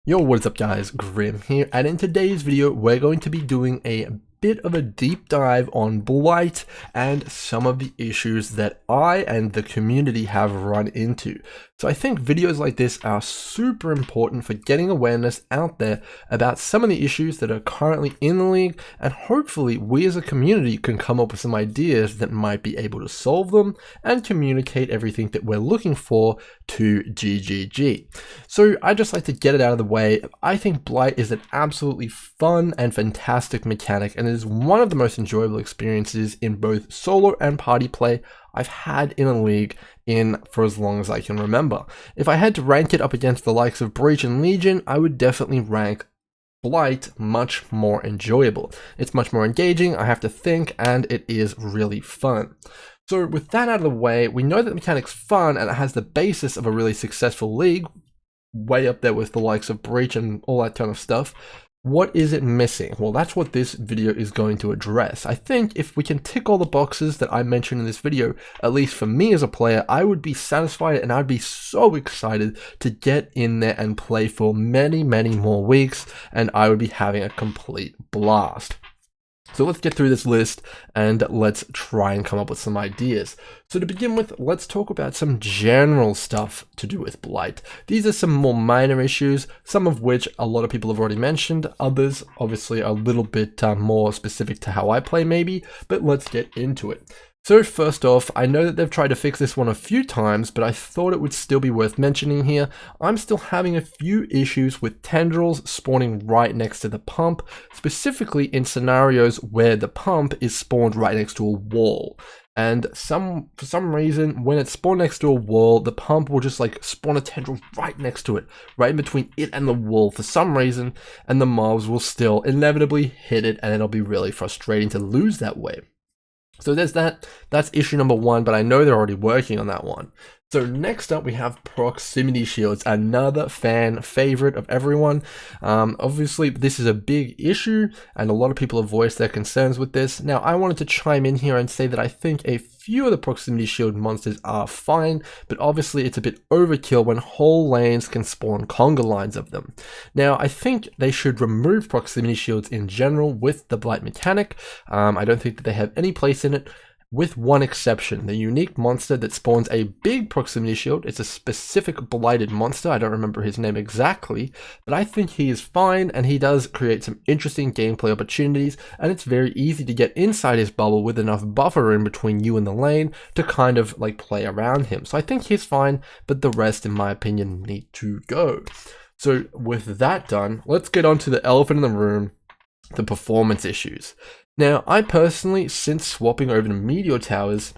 Yo, what is up guys, Grim here, and in today's video we're going to be doing a bit of a deep dive on Blight and some of the issues that I and the community have run into. So I think videos like this are super important for getting awareness out there about some of the issues that are currently in the league, and hopefully we as a community can come up with some ideas that might be able to solve them and communicate everything that we're looking for to GGG. So I just like to get it out of the way. I think Blight is an absolutely fun and fantastic mechanic, and it is one of the most enjoyable experiences in both solo and party play I've had in a league for as long as I can remember. If I had to rank it up against the likes of Breach and Legion, I would definitely rank Blight much more enjoyable. It's much more engaging, I have to think, and it is really fun. So with that out of the way, we know that the mechanic's fun and it has the basis of a really successful league, way up there with the likes of Breach and all that kind of stuff. What is it missing? Well, that's what this video is going to address. I think if we can tick all the boxes that I mentioned in this video, at least for me as a player, I would be satisfied and I'd be so excited to get in there and play for many, many more weeks, and I would be having a complete blast. So let's get through this list and let's try and come up with some ideas. So to begin with, let's talk about some general stuff to do with Blight. These are some more minor issues, some of which a lot of people have already mentioned. Others obviously are a little bit more specific to how I play maybe, but let's get into it. So first off, I know that they've tried to fix this one a few times, but I thought it would still be worth mentioning here. I'm still having a few issues with tendrils spawning right next to the pump, specifically in scenarios where the pump is spawned right next to a wall. And for some reason, when it's spawned next to a wall, the pump will just like spawn a tendril right next to it, right in between it and the wall for some reason, and the mobs will still inevitably hit it, and it'll be really frustrating to lose that way. So there's that. That's issue number one, but I know they're already working on that one. So next up we have proximity shields, another fan favorite of everyone. Obviously this is a big issue and a lot of people have voiced their concerns with this. Now I wanted to chime in here and say that I think a few of the proximity shield monsters are fine, but obviously it's a bit overkill when whole lanes can spawn conga lines of them. Now I think they should remove proximity shields in general with the Blight mechanic. I don't think that they have any place in it, with one exception, the unique monster that spawns a big proximity shield. It's a specific blighted monster. I don't remember his name exactly, but I think he is fine and he does create some interesting gameplay opportunities, and it's very easy to get inside his bubble with enough buffer in between you and the lane to kind of like play around him. So I think he's fine, but the rest in my opinion need to go. So with that done, let's get on to the elephant in the room, the performance issues. Now, I personally, since swapping over to Meteor Towers,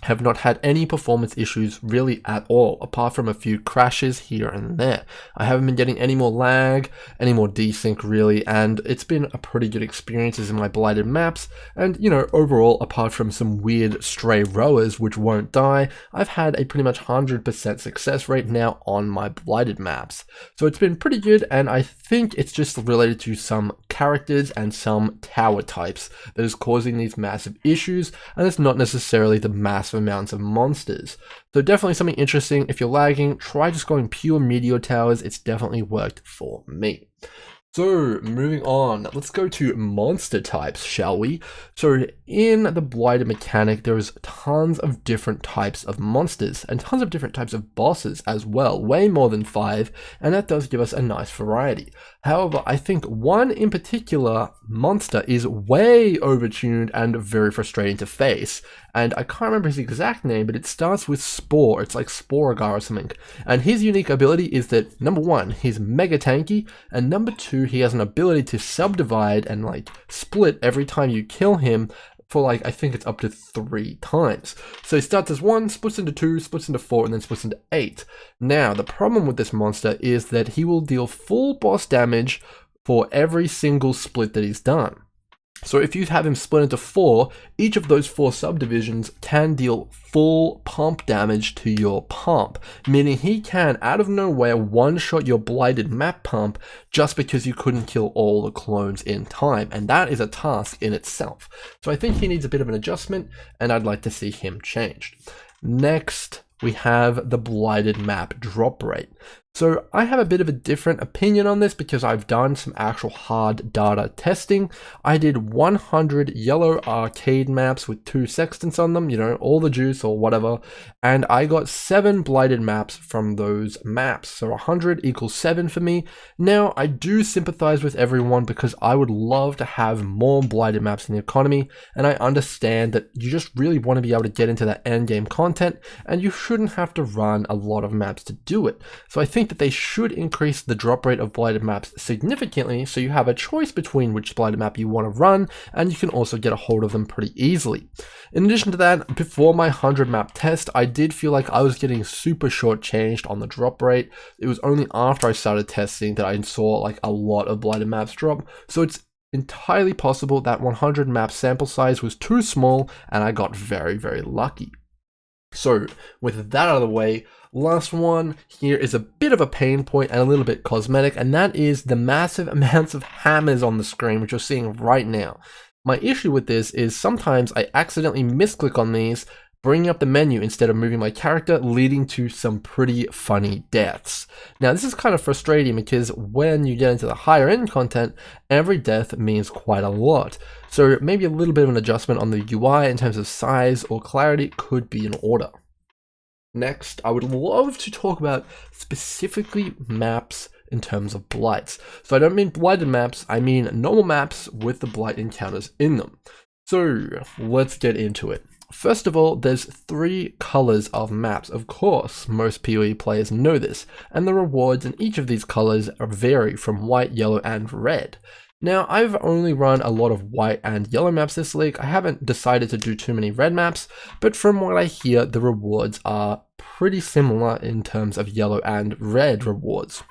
have not had any performance issues really at all, apart from a few crashes here and there. I haven't been getting any more lag, any more desync really, and it's been a pretty good experiences in my blighted maps, and you know, overall, apart from some weird stray rowers which won't die, I've had a pretty much 100% success rate now on my blighted maps. So it's been pretty good, and I think it's just related to some characters and some tower types that is causing these massive issues, and it's not necessarily the massive amounts of monsters. So definitely something interesting. If you're lagging, try just going pure Meteor Towers. It's definitely worked for me. So moving on, let's go to monster types, shall we? So in the Blighted mechanic, there's tons of different types of monsters and tons of different types of bosses as well, way more than 5, and that does give us a nice variety. However, I think one in particular monster is way overtuned and very frustrating to face, and I can't remember his exact name, but it starts with Spore. It's like Sporagar or something, and his unique ability is that number 1, he's mega tanky, and number 2, he has an ability to subdivide and like split every time you kill him for like, I think it's up to 3 times. So he starts as 1, splits into 2, splits into 4, and then splits into 8. Now, the problem with this monster is that he will deal full boss damage for every single split that he's done. So if you have him split into 4, each of those 4 subdivisions can deal full pump damage to your pump, meaning he can, out of nowhere, one-shot your blighted map pump just because you couldn't kill all the clones in time, and that is a task in itself. So I think he needs a bit of an adjustment, and I'd like to see him changed. Next, we have the blighted map drop rate. So I have a bit of a different opinion on this because I've done some actual hard data testing. I did 100 yellow arcade maps with 2 sextants on them, you know, all the juice or whatever, and I got 7 blighted maps from those maps. So 100 equals 7 for me. Now, I do sympathize with everyone because I would love to have more blighted maps in the economy, and I understand that you just really want to be able to get into that end game content, and you shouldn't have to run a lot of maps to do it. So I think that they should increase the drop rate of blighted maps significantly so you have a choice between which blighted map you want to run, and you can also get a hold of them pretty easily. In addition to that, before my 100 map test, I did feel like I was getting super shortchanged on the drop rate. It was only after I started testing that I saw like a lot of blighted maps drop, so it's entirely possible that 100 map sample size was too small and I got very, very lucky. So with that out of the way, last one here is a bit of a pain point and a little bit cosmetic, and that is the massive amounts of hammers on the screen, which you're seeing right now. My issue with this is sometimes I accidentally misclick on these, bringing up the menu instead of moving my character, leading to some pretty funny deaths. Now this is kind of frustrating because when you get into the higher end content, every death means quite a lot. So maybe a little bit of an adjustment on the UI in terms of size or clarity could be in order. Next, I would love to talk about specifically maps in terms of blights. So I don't mean blighted maps, I mean normal maps with the blight encounters in them. So let's get into it. First of all, there's 3 colors of maps. Of course, most PoE players know this, and the rewards in each of these colors vary from white, yellow, and red. Now, I've only run a lot of white and yellow maps this league. I haven't decided to do too many red maps, but from what I hear, the rewards are pretty similar in terms of yellow and red rewards.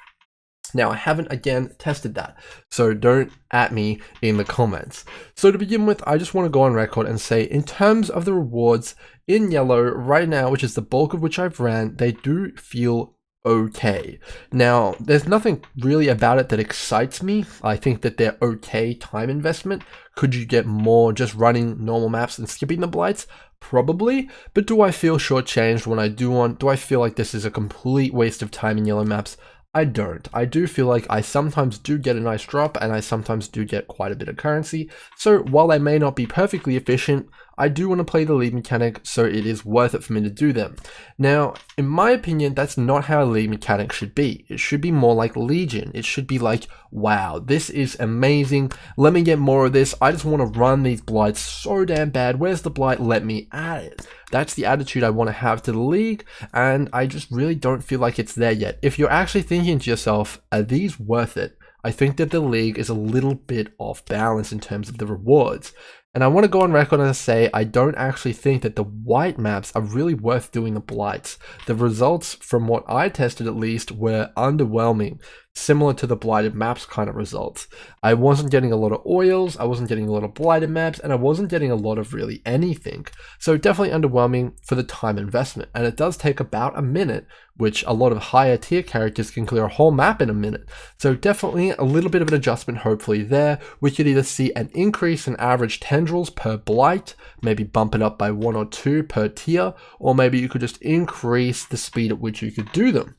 Now, I haven't, again, tested that, so don't at me in the comments. So to begin with, I just want to go on record and say, in terms of the rewards in yellow right now, which is the bulk of which I've ran, they do feel okay. Now, there's nothing really about it that excites me. I think that they're okay time investment. Could you get more just running normal maps and skipping the blights? Probably, but do I feel shortchanged when I do one? Do I feel like this is a complete waste of time in yellow maps? I don't. I do feel like I sometimes do get a nice drop and I sometimes do get quite a bit of currency. So while they may not be perfectly efficient, I do want to play the league mechanic, so it is worth it for me to do them. Now, in my opinion, that's not how a league mechanic should be. It should be more like Legion. It should be like, wow, this is amazing. Let me get more of this. I just want to run these blights so damn bad. Where's the blight? Let me add it. That's the attitude I want to have to the league, and I just really don't feel like it's there yet. If you're actually thinking to yourself, are these worth it? I think that the league is a little bit off balance in terms of the rewards. And I want to go on record and say I don't actually think that the white maps are really worth doing the blights. The results, from what I tested at least, were underwhelming, similar to the blighted maps kind of results. I wasn't getting a lot of oils, I wasn't getting a lot of blighted maps, and I wasn't getting a lot of really anything. So definitely underwhelming for the time investment. And it does take about a minute, which a lot of higher tier characters can clear a whole map in a minute. So definitely a little bit of an adjustment hopefully there. We could either see an increase in average tendrils per blight, maybe bump it up by 1 or 2 per tier, or maybe you could just increase the speed at which you could do them.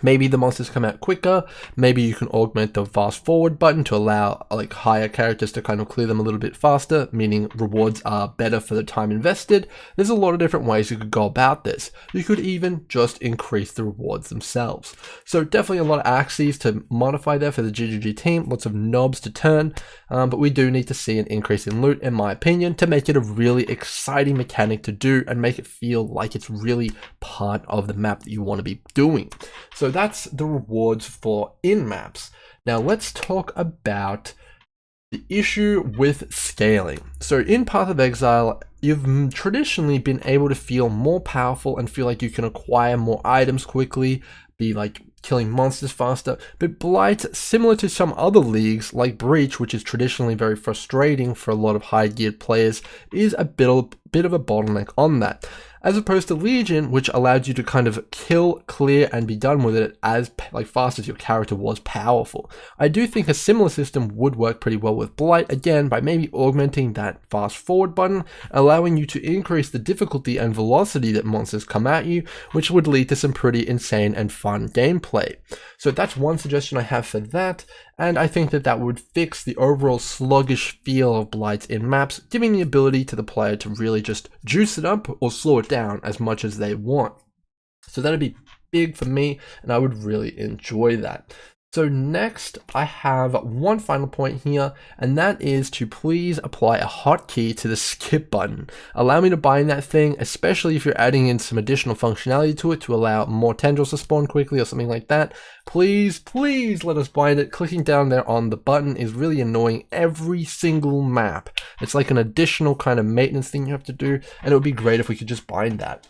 Maybe the monsters come out quicker, maybe you can augment the fast forward button to allow like higher characters to kind of clear them a little bit faster, meaning rewards are better for the time invested. There's a lot of different ways you could go about this. You could even just increase the rewards themselves. So definitely a lot of axes to modify there for the GGG team, lots of knobs to turn, but we do need to see an increase in loot, in my opinion, to make it a really exciting mechanic to do and make it feel like it's really part of the map that you want to be doing. So that's the rewards for in-maps. Now let's talk about the issue with scaling. So in Path of Exile, you've traditionally been able to feel more powerful and feel like you can acquire more items quickly, be like killing monsters faster, but Blight, similar to some other leagues like Breach, which is traditionally very frustrating for a lot of high geared players, is a bit of a bottleneck on that. as opposed to Legion, which allowed you to kind of kill, clear, and be done with it as fast as your character was powerful. I do think a similar system would work pretty well with Blight, again, by maybe augmenting that fast forward button, allowing you to increase the difficulty and velocity that monsters come at you, which would lead to some pretty insane and fun gameplay. So that's one suggestion I have for that, and I think that that would fix the overall sluggish feel of Blight in maps, giving the ability to the player to really just juice it up or slow it down as much as they want. So that'd be big for me, and I would really enjoy that. So next, I have one final point here, and that is to please apply a hotkey to the skip button. Allow me to bind that thing, especially if you're adding in some additional functionality to it to allow more tendrils to spawn quickly or something like that. Please, please let us bind it. Clicking down there on the button is really annoying every single map. It's like an additional kind of maintenance thing you have to do, and it would be great if we could just bind that.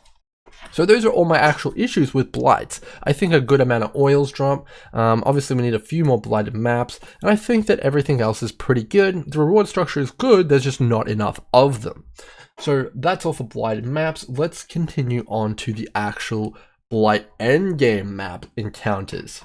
So those are all my actual issues with Blight. I think a good amount of oils drop. Obviously we need a few more blighted maps, and I think that everything else is pretty good. The reward structure is good, there's just not enough of them. So that's all for blighted maps. Let's continue on to the actual Blight endgame map encounters.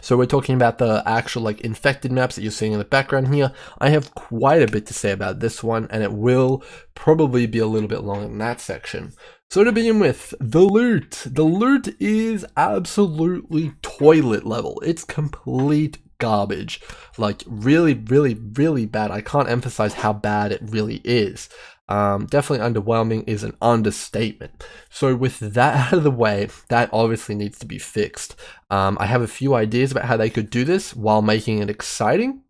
So we're talking about the actual infected maps that you're seeing in the background here. I have quite a bit to say about this one, and it will probably be a little bit longer than that section. So to begin with, the loot. The loot is absolutely toilet level. It's complete garbage. Like really, really, really bad. I can't emphasize how bad it really is. Definitely underwhelming is an understatement. So with that out of the way, that obviously needs to be fixed. I have a few ideas about how they could do this while making it exciting.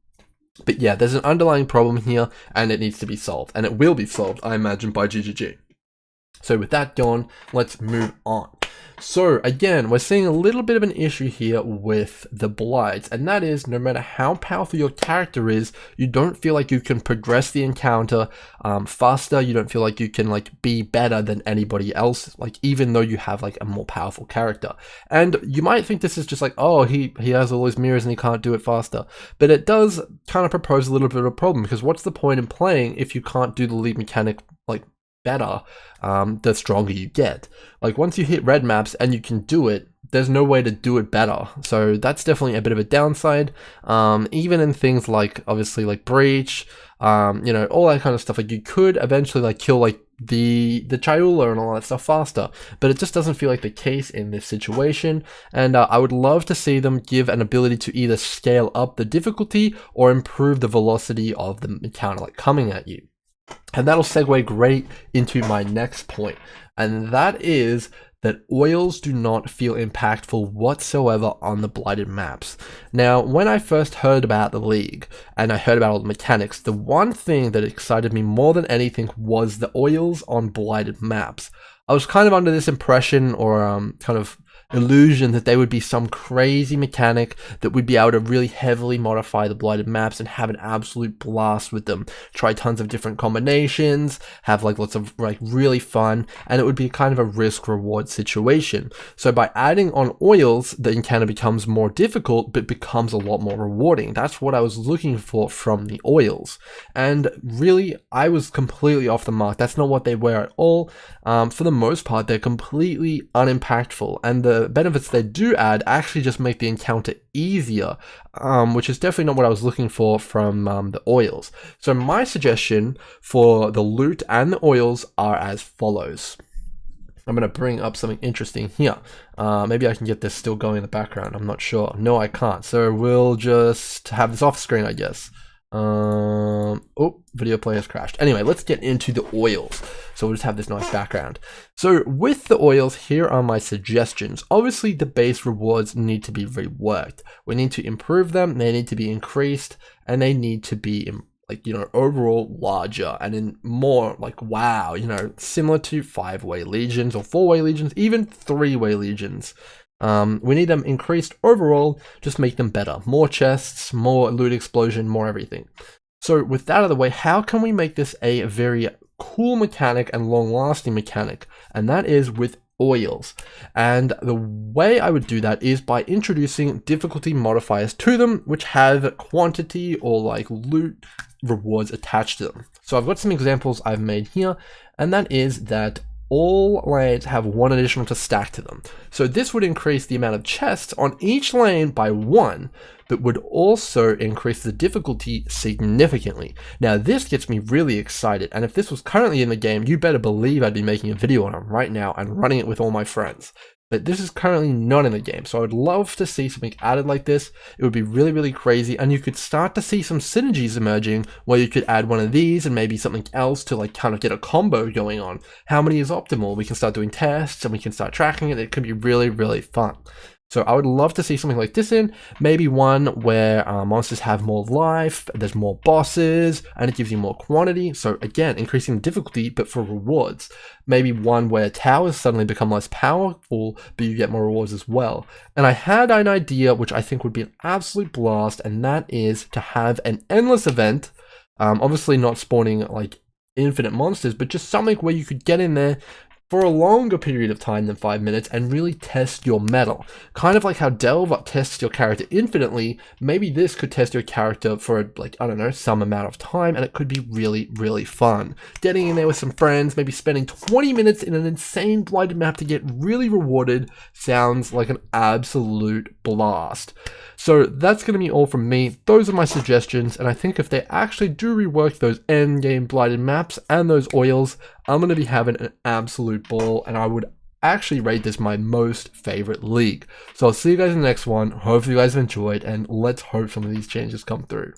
But yeah, there's an underlying problem here, and it needs to be solved. And it will be solved, I imagine, by GGG. So with that gone, let's move on. So again, we're seeing a little bit of an issue here with the Blight, and that is no matter how powerful your character is, you don't feel like you can progress the encounter faster. You don't feel like you can be better than anybody else, even though you have a more powerful character. And you might think this is just oh, he has all his mirrors and he can't do it faster. But it does kind of propose a little bit of a problem, because what's the point in playing if you can't do the lead mechanic better the stronger you get? Once you hit red maps and you can do it, there's no way to do it better. So that's definitely a bit of a downside. Even in things obviously Breach, all that kind of stuff, you could eventually kill the Chayula and all that stuff faster, but it just doesn't feel like the case in this situation. And I would love to see them give an ability to either scale up the difficulty or improve the velocity of the encounter coming at you. And that'll segue great into my next point, and that is that oils do not feel impactful whatsoever on the blighted maps. Now, when I first heard about the league and I heard about all the mechanics, the one thing that excited me more than anything was the oils on blighted maps. I was kind of under this impression or kind of illusion that they would be some crazy mechanic that we'd be able to really heavily modify the blighted maps and have an absolute blast with them, try tons of different combinations, have lots of really fun, and it would be kind of a risk reward situation. So by adding on oils, the encounter becomes more difficult but becomes a lot more rewarding. That's what I was looking for from the oils, and really I was completely off the mark. That's not what they were at all. For the most part, they're completely unimpactful, and the benefits they do add actually just make the encounter easier, which is definitely not what I was looking for from the oils. So my suggestion for the loot and the oils are as follows. I'm going to bring up something interesting here. Maybe I can get this still going in the background. I'm not sure. No, I can't. So we'll just have this off screen, I guess. Oh, video player has crashed. Anyway, let's get into the oils. So we'll just have this nice background. So with the oils, here are my suggestions. Obviously, the base rewards need to be reworked. We need to improve them. They need to be increased, and they need to be overall larger and in more wow, similar to 5-way legions or 4-way legions, even 3-way legions. We need them increased overall, just make them better. More chests, more loot explosion, more everything. So with that out of the way, how can we make this a very cool mechanic and long-lasting mechanic? And that is with oils. And the way I would do that is by introducing difficulty modifiers to them, which have quantity or loot rewards attached to them. So I've got some examples I've made here, and that is that all lanes have one additional to stack to them. So this would increase the amount of chests on each lane by 1, but would also increase the difficulty significantly. Now this gets me really excited, and if this was currently in the game, you better believe I'd be making a video on it right now and running it with all my friends. But this is currently not in the game, so I would love to see something added like this. It would be really, really crazy, and you could start to see some synergies emerging where you could add one of these and maybe something else to like kind of get a combo going on. How many is optimal? We can start doing tests and we can start tracking it. It could be really, really fun. So I would love to see something like this in, maybe one where monsters have more life, there's more bosses, and it gives you more quantity. So again, increasing the difficulty, but for rewards. Maybe one where towers suddenly become less powerful, but you get more rewards as well. And I had an idea which I think would be an absolute blast, and that is to have an endless event, obviously not spawning like infinite monsters, but just something where you could get in there for a longer period of time than 5 minutes and really test your metal. Kind of like how Delve tests your character infinitely, maybe this could test your character for like, I don't know, some amount of time, and it could be really, really fun. Getting in there with some friends, maybe spending 20 minutes in an insane blighted map to get really rewarded sounds like an absolute blast. So that's going to be all from me. Those are my suggestions, and I think if they actually do rework those endgame blighted maps and those oils, I'm going to be having an absolute ball, and I would actually rate this my most favorite league. So I'll see you guys in the next one. Hopefully you guys have enjoyed, and let's hope some of these changes come through.